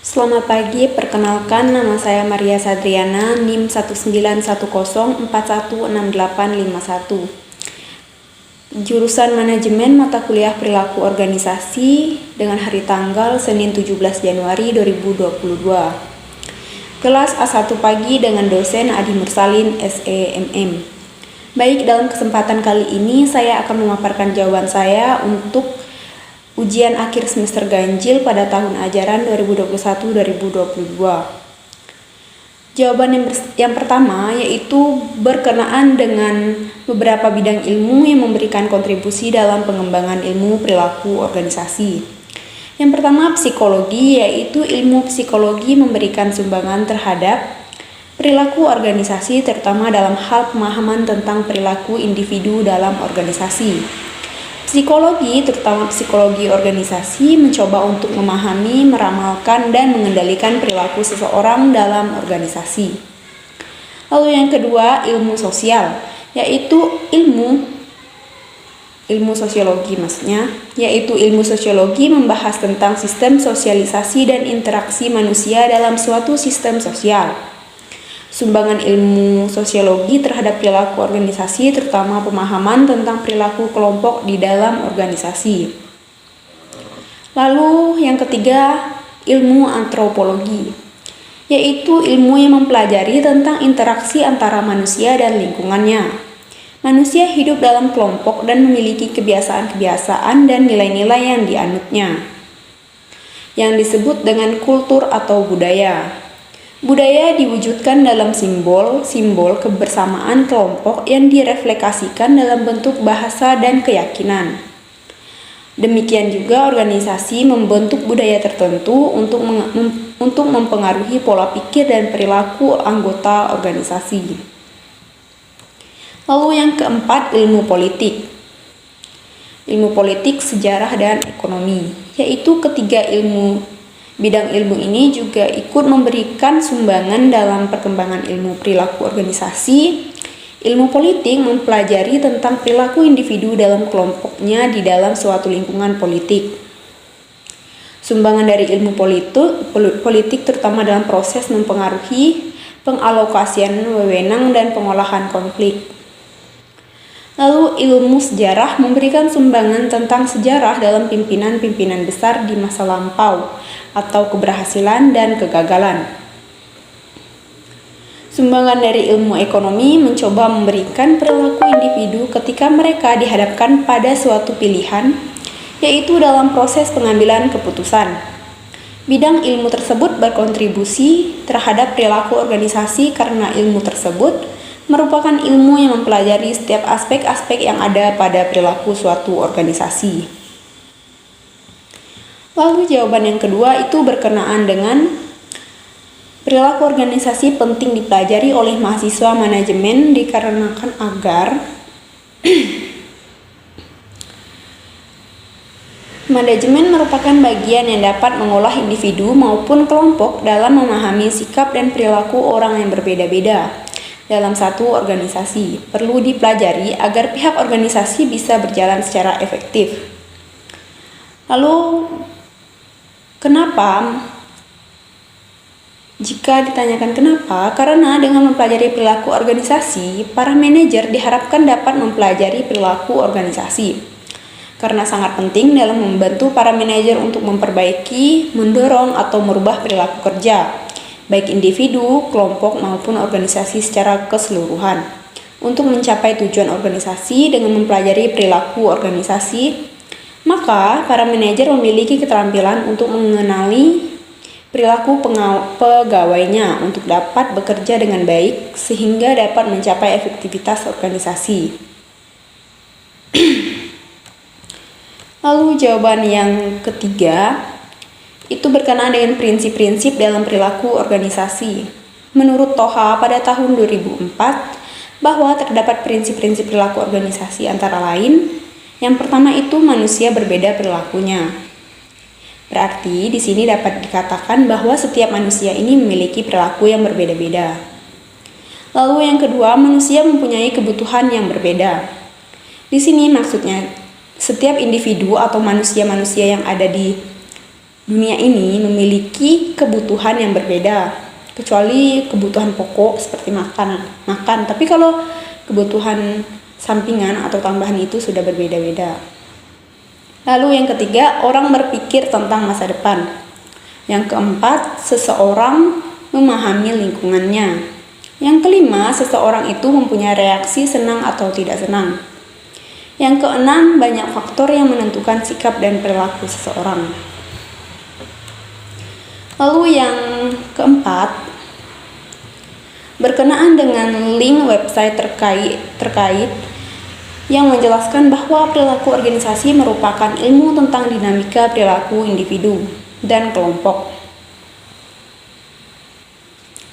Selamat pagi, perkenalkan nama saya Maria Sadriana, NIM 19104168851. Jurusan Manajemen Mata Kuliah Perilaku Organisasi dengan hari tanggal Senin 17 Januari 2022. Kelas A1 pagi dengan dosen Adi Mursalin, SEMM. Baik, dalam kesempatan kali ini saya akan memaparkan jawaban saya untuk ujian akhir semester ganjil pada tahun ajaran 2021-2022. Jawaban yang pertama yaitu berkenaan dengan beberapa bidang ilmu yang memberikan kontribusi dalam pengembangan ilmu perilaku organisasi. Yang pertama psikologi, yaitu ilmu psikologi memberikan sumbangan terhadap perilaku organisasi terutama dalam hal pemahaman tentang perilaku individu dalam organisasi. Psikologi, terutama psikologi organisasi, mencoba untuk memahami, meramalkan, dan mengendalikan perilaku seseorang dalam organisasi. Lalu yang kedua, ilmu sosial, yaitu ilmu sosiologi maksudnya, yaitu ilmu sosiologi membahas tentang sistem sosialisasi dan interaksi manusia dalam suatu sistem sosial. Sumbangan ilmu sosiologi terhadap perilaku organisasi terutama pemahaman tentang perilaku kelompok di dalam organisasi. Lalu yang ketiga, ilmu antropologi, yaitu ilmu yang mempelajari tentang interaksi antara manusia dan lingkungannya. Manusia hidup dalam kelompok dan memiliki kebiasaan-kebiasaan dan nilai-nilai yang dianutnya, yang disebut dengan kultur atau budaya. Budaya diwujudkan dalam simbol kebersamaan kelompok yang direfleksikan dalam bentuk bahasa dan keyakinan. Demikian juga organisasi membentuk budaya tertentu untuk mempengaruhi pola pikir dan perilaku anggota organisasi. Lalu yang keempat, ilmu politik. Ilmu politik, sejarah, dan ekonomi, yaitu ketiga bidang ilmu ini juga ikut memberikan sumbangan dalam perkembangan ilmu perilaku organisasi. Ilmu politik mempelajari tentang perilaku individu dalam kelompoknya di dalam suatu lingkungan politik. Sumbangan dari ilmu politik terutama dalam proses mempengaruhi pengalokasian wewenang dan pengolahan konflik. Lalu ilmu sejarah memberikan sumbangan tentang sejarah dalam pimpinan-pimpinan besar di masa lampau atau keberhasilan dan kegagalan. Sumbangan dari ilmu ekonomi mencoba memberikan perilaku individu ketika mereka dihadapkan pada suatu pilihan, yaitu dalam proses pengambilan keputusan. Bidang ilmu tersebut berkontribusi terhadap perilaku organisasi karena ilmu tersebut merupakan ilmu yang mempelajari setiap aspek-aspek yang ada pada perilaku suatu organisasi. Lalu jawaban yang kedua itu berkenaan dengan perilaku organisasi penting dipelajari oleh mahasiswa manajemen dikarenakan agar manajemen merupakan bagian yang dapat mengolah individu maupun kelompok dalam memahami sikap dan perilaku orang yang berbeda-beda dalam satu organisasi. Perlu dipelajari agar pihak organisasi bisa berjalan secara efektif. Lalu, kenapa? Jika ditanyakan kenapa, karena dengan mempelajari perilaku organisasi, para manajer diharapkan dapat mempelajari perilaku organisasi. Karena sangat penting dalam membantu para manajer untuk memperbaiki, mendorong, atau merubah perilaku kerja, baik individu, kelompok, maupun organisasi secara keseluruhan. Untuk mencapai tujuan organisasi dengan mempelajari perilaku organisasi, maka para manajer memiliki keterampilan untuk mengenali perilaku pegawainya untuk dapat bekerja dengan baik sehingga dapat mencapai efektivitas organisasi. Lalu jawaban yang ketiga itu berkenaan dengan prinsip-prinsip dalam perilaku organisasi. Menurut Toha pada tahun 2004, bahwa terdapat prinsip-prinsip perilaku organisasi antara lain, yang pertama itu manusia berbeda perilakunya. Berarti di sini dapat dikatakan bahwa setiap manusia ini memiliki perilaku yang berbeda-beda. Lalu yang kedua, manusia mempunyai kebutuhan yang berbeda. Di sini maksudnya setiap individu atau manusia-manusia yang ada di dunia ini memiliki kebutuhan yang berbeda, kecuali kebutuhan pokok seperti makan. Tapi kalau kebutuhan sampingan atau tambahan itu sudah berbeda-beda. Lalu yang ketiga, orang berpikir tentang masa depan. Yang keempat, seseorang memahami lingkungannya. Yang kelima, seseorang itu mempunyai reaksi senang atau tidak senang. Yang keenam, banyak faktor yang menentukan sikap dan perilaku seseorang. Lalu yang keempat, berkenaan dengan link website terkait yang menjelaskan bahwa perilaku organisasi merupakan ilmu tentang dinamika perilaku individu dan kelompok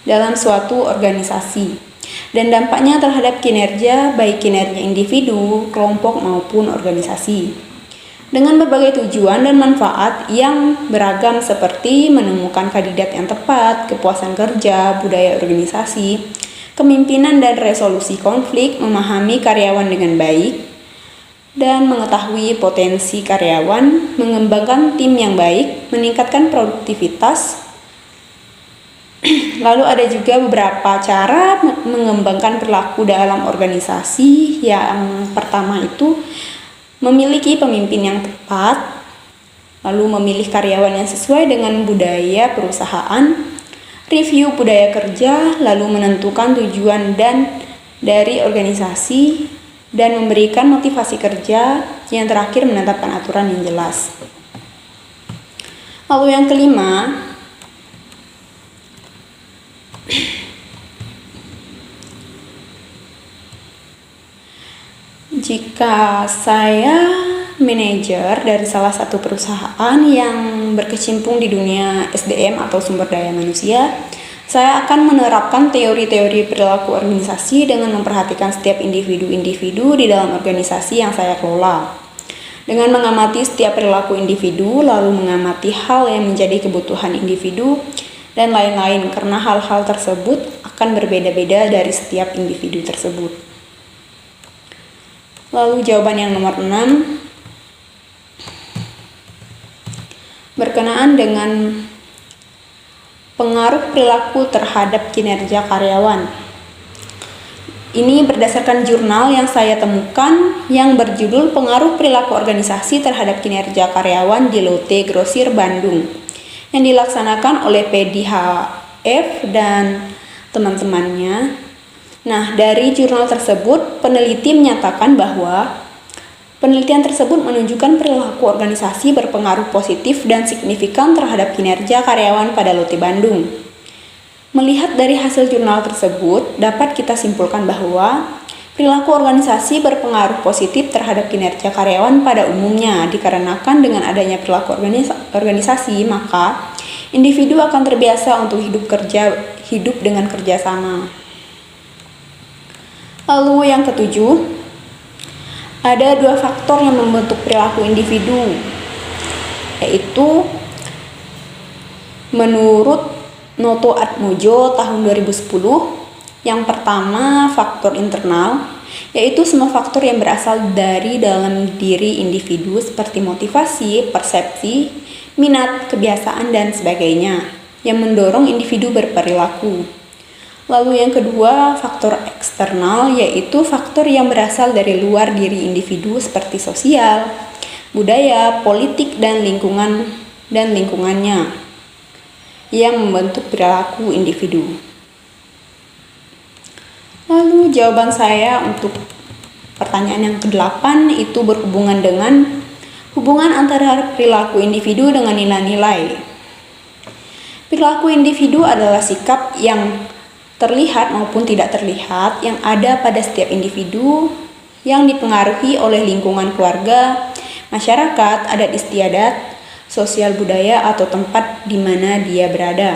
dalam suatu organisasi dan dampaknya terhadap kinerja, baik kinerja individu, kelompok maupun organisasi. Dengan berbagai tujuan dan manfaat yang beragam seperti menemukan kandidat yang tepat, kepuasan kerja, budaya organisasi, kepemimpinan dan resolusi konflik, memahami karyawan dengan baik, dan mengetahui potensi karyawan, mengembangkan tim yang baik, meningkatkan produktivitas. Lalu ada juga beberapa cara mengembangkan perilaku dalam organisasi. Yang pertama itu memiliki pemimpin yang tepat, lalu memilih karyawan yang sesuai dengan budaya perusahaan, review budaya kerja, lalu menentukan tujuan dari organisasi, dan memberikan motivasi kerja. Yang terakhir, menetapkan aturan yang jelas. Lalu yang kelima, jika saya manajer dari salah satu perusahaan yang berkecimpung di dunia SDM atau sumber daya manusia, saya akan menerapkan teori-teori perilaku organisasi dengan memperhatikan setiap individu-individu di dalam organisasi yang saya kelola. Dengan mengamati setiap perilaku individu, lalu mengamati hal yang menjadi kebutuhan individu, dan lain-lain, karena hal-hal tersebut akan berbeda-beda dari setiap individu tersebut. Lalu jawaban yang nomor 6, berkenaan dengan pengaruh perilaku terhadap kinerja karyawan. Ini berdasarkan jurnal yang saya temukan yang berjudul Pengaruh Perilaku Organisasi Terhadap Kinerja Karyawan di Lotte Grosir Bandung, yang dilaksanakan oleh PDHF dan teman-temannya. Nah, dari jurnal tersebut, peneliti menyatakan bahwa penelitian tersebut menunjukkan perilaku organisasi berpengaruh positif dan signifikan terhadap kinerja karyawan pada Lotte Bandung. Melihat dari hasil jurnal tersebut, dapat kita simpulkan bahwa perilaku organisasi berpengaruh positif terhadap kinerja karyawan pada umumnya, dikarenakan dengan adanya perilaku organisasi, maka individu akan terbiasa untuk hidup dengan kerjasama. Lalu yang ketujuh, ada 2 faktor yang membentuk perilaku individu, yaitu menurut Noto Atmojo tahun 2010, yang pertama faktor internal, yaitu semua faktor yang berasal dari dalam diri individu seperti motivasi, persepsi, minat, kebiasaan, dan sebagainya, yang mendorong individu berperilaku. Lalu yang kedua, faktor eksternal, yaitu faktor yang berasal dari luar diri individu seperti sosial, budaya, politik, dan lingkungannya yang membentuk perilaku individu. Lalu jawaban saya untuk pertanyaan yang ke-8 itu berhubungan dengan hubungan antara perilaku individu dengan nilai-nilai. Perilaku individu adalah sikap yang terlihat maupun tidak terlihat yang ada pada setiap individu yang dipengaruhi oleh lingkungan keluarga, masyarakat, adat istiadat, sosial budaya, atau tempat di mana dia berada.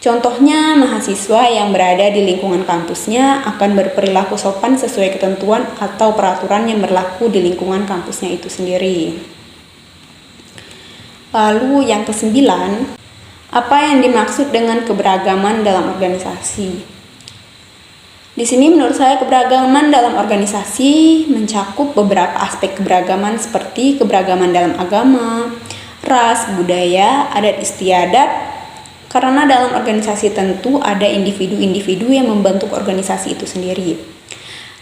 Contohnya, mahasiswa yang berada di lingkungan kampusnya akan berperilaku sopan sesuai ketentuan atau peraturan yang berlaku di lingkungan kampusnya itu sendiri. Lalu yang ke-9, apa yang dimaksud dengan keberagaman dalam organisasi? Di sini menurut saya keberagaman dalam organisasi mencakup beberapa aspek keberagaman seperti keberagaman dalam agama, ras, budaya, adat istiadat, karena dalam organisasi tentu ada individu-individu yang membentuk organisasi itu sendiri.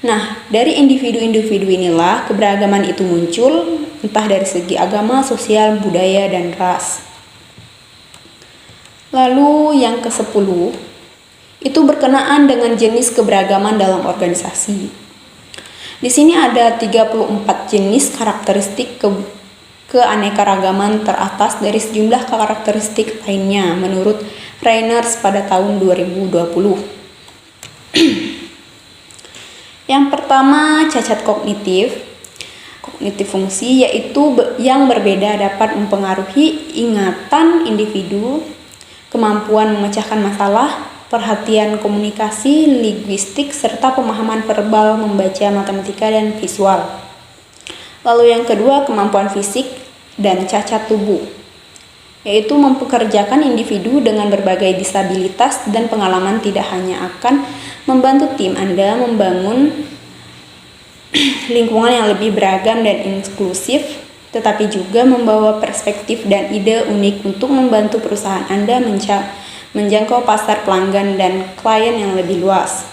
Nah, dari individu-individu inilah keberagaman itu muncul, entah dari segi agama, sosial, budaya, dan ras. Lalu yang ke-10, itu berkenaan dengan jenis keberagaman dalam organisasi. Di sini ada 34 jenis karakteristik keanekaragaman teratas dari sejumlah karakteristik lainnya menurut Reiners pada tahun 2020. Yang pertama, cacat kognitif fungsi, yaitu yang berbeda dapat mempengaruhi ingatan individu, kemampuan memecahkan masalah, perhatian komunikasi, linguistik, serta pemahaman verbal, membaca, matematika, dan visual. Lalu yang kedua, kemampuan fisik dan cacat tubuh, yaitu mempekerjakan individu dengan berbagai disabilitas dan pengalaman tidak hanya akan membantu tim Anda membangun lingkungan yang lebih beragam dan inklusif, tetapi juga membawa perspektif dan ide unik untuk membantu perusahaan Anda menjangkau pasar pelanggan dan klien yang lebih luas.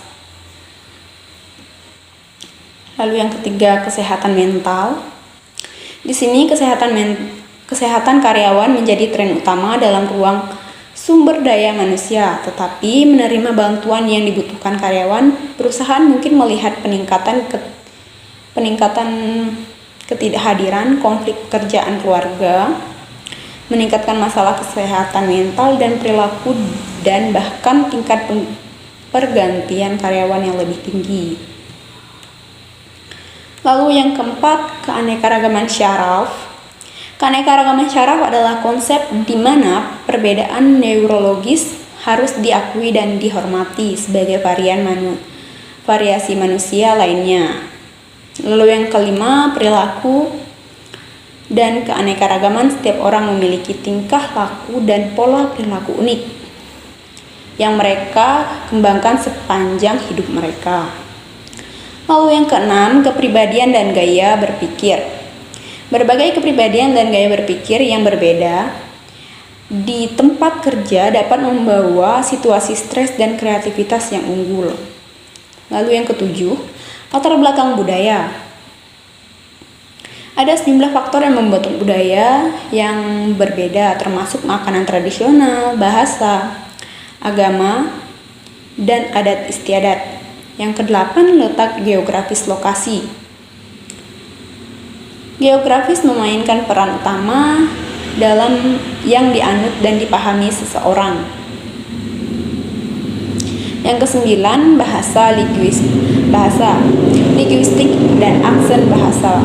Lalu yang ketiga, kesehatan mental. Di sini kesehatan karyawan menjadi tren utama dalam ruang sumber daya manusia, tetapi menerima bantuan yang dibutuhkan karyawan, perusahaan mungkin melihat peningkatan ketidakhadiran, konflik pekerjaan keluarga, meningkatkan masalah kesehatan mental dan perilaku, dan bahkan tingkat pergantian karyawan yang lebih tinggi. Lalu yang keempat, keanekaragaman syaraf. Keanekaragaman syaraf adalah konsep di mana perbedaan neurologis harus diakui dan dihormati sebagai variasi manusia lainnya. Lalu yang kelima, perilaku dan keanekaragaman. Setiap orang memiliki tingkah laku dan pola perilaku unik yang mereka kembangkan sepanjang hidup mereka. Lalu yang keenam, kepribadian dan gaya berpikir. Berbagai kepribadian dan gaya berpikir yang berbeda di tempat kerja dapat membawa situasi stres dan kreativitas yang unggul. Lalu yang ketujuh, latar belakang budaya. Ada sejumlah faktor yang membentuk budaya yang berbeda, termasuk makanan tradisional, bahasa, agama, dan adat istiadat. Yang kedelapan, letak geografis lokasi. Geografis memainkan peran utama dalam yang dianut dan dipahami seseorang. Yang kesembilan, bahasa, linguistik dan aksen bahasa.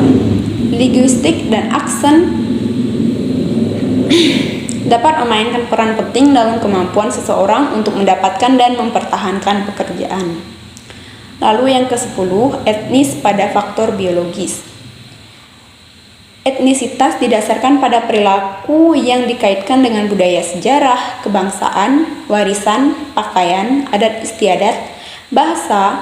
Linguistik dan aksen dapat memainkan peran penting dalam kemampuan seseorang untuk mendapatkan dan mempertahankan pekerjaan. Lalu yang ke-10, etnis pada faktor biologis. Etnisitas didasarkan pada perilaku yang dikaitkan dengan budaya, sejarah, kebangsaan, warisan, pakaian, adat istiadat, bahasa,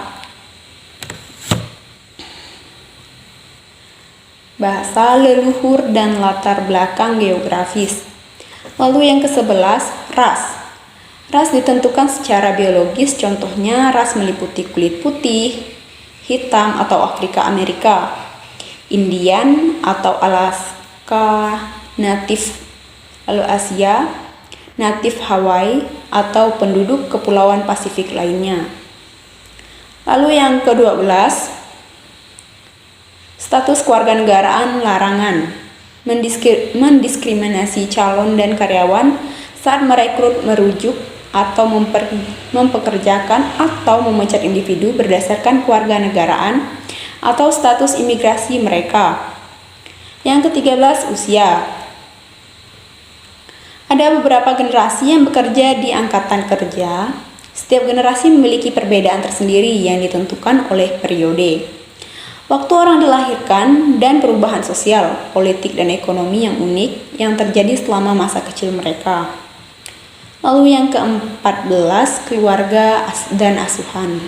leluhur, dan latar belakang geografis. Lalu yang ke-11, ras. Ras ditentukan secara biologis, contohnya ras meliputi kulit putih, hitam atau Afrika Amerika, Indian atau Alaska natif, lalu Asia, natif Hawaii, atau penduduk kepulauan Pasifik lainnya. Lalu yang ke-12, status kewarganegaraan larangan, mendiskriminasi calon dan karyawan saat merekrut, merujuk, atau mempekerjakan atau memecat individu berdasarkan kewarganegaraan atau status imigrasi mereka. Yang ke-13, usia. Ada beberapa generasi yang bekerja di angkatan kerja. Setiap generasi memiliki perbedaan tersendiri yang ditentukan oleh periode, waktu orang dilahirkan, dan perubahan sosial, politik, dan ekonomi yang unik yang terjadi selama masa kecil mereka. Lalu yang ke-14, keluarga dan asuhan.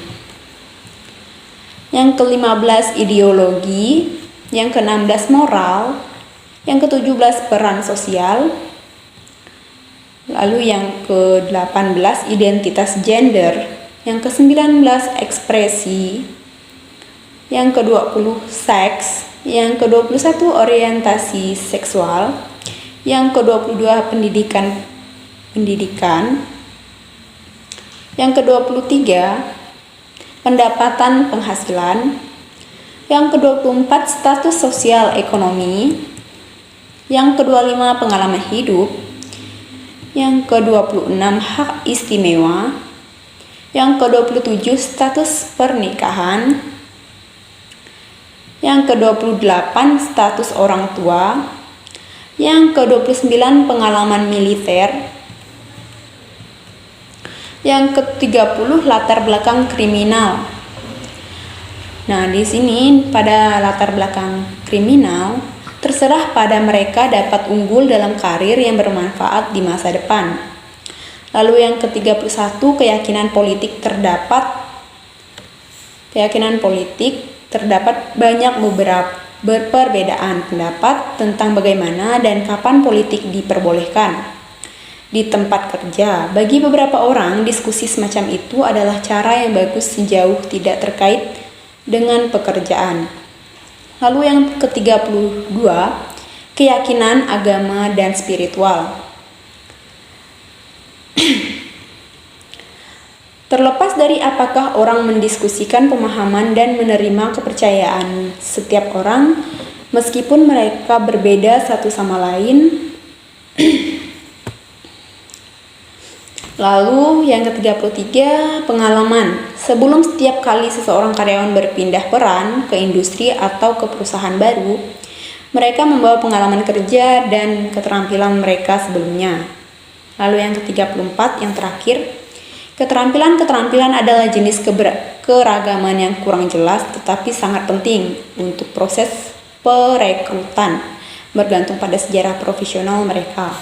Yang ke-15, ideologi. Yang ke-16, moral. Yang ke-17 peran sosial. Lalu yang ke-18 identitas gender. Yang ke-19 ekspresi. Yang ke-20 seks. Yang ke-21 orientasi seksual. Yang ke-22 pendidikan. Yang ke-23 pendapatan penghasilan. Yang ke-24 status sosial ekonomi. Yang ke-25 pengalaman hidup. Yang ke-26 hak istimewa. Yang ke-27 status pernikahan. Yang ke-28 status orang tua. Yang ke-29 pengalaman militer. Yang ke-30 latar belakang kriminal. Nah, di sini pada latar belakang kriminal, terserah pada mereka dapat unggul dalam karir yang bermanfaat di masa depan. Lalu yang ke-31 keyakinan politik terdapat banyak berbeda pendapat tentang bagaimana dan kapan politik diperbolehkan. Di tempat kerja, bagi beberapa orang diskusi semacam itu adalah cara yang bagus sejauh tidak terkait dengan pekerjaan. Lalu yang ke-32 keyakinan agama dan spiritual. Terlepas dari apakah orang mendiskusikan pemahaman dan menerima kepercayaan setiap orang, meskipun mereka berbeda satu sama lain. Lalu yang ke-33 pengalaman. Sebelum setiap kali seseorang karyawan berpindah peran ke industri atau ke perusahaan baru, mereka membawa pengalaman kerja dan keterampilan mereka sebelumnya. Lalu yang ke-34 yang terakhir, keterampilan adalah jenis keragaman yang kurang jelas tetapi sangat penting untuk proses perekrutan, bergantung pada sejarah profesional mereka.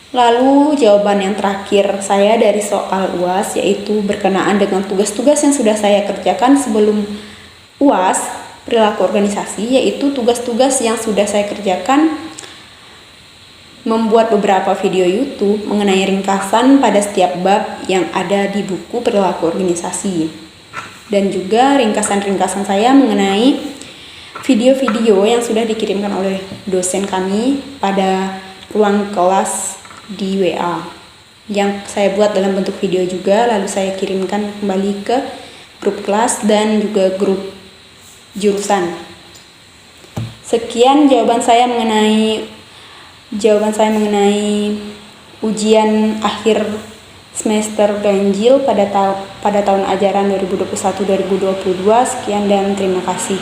Lalu jawaban yang terakhir saya dari soal UAS yaitu berkenaan dengan tugas-tugas yang sudah saya kerjakan sebelum UAS perilaku organisasi, yaitu tugas-tugas yang sudah saya kerjakan membuat beberapa video YouTube mengenai ringkasan pada setiap bab yang ada di buku perilaku organisasi, dan juga ringkasan-ringkasan saya mengenai video-video yang sudah dikirimkan oleh dosen kami pada ruang kelas di WA yang saya buat dalam bentuk video juga, lalu saya kirimkan kembali ke grup kelas dan juga grup jurusan. Sekian jawaban saya mengenai ujian akhir semester ganjil pada tahun ajaran 2021-2022. Sekian dan terima kasih.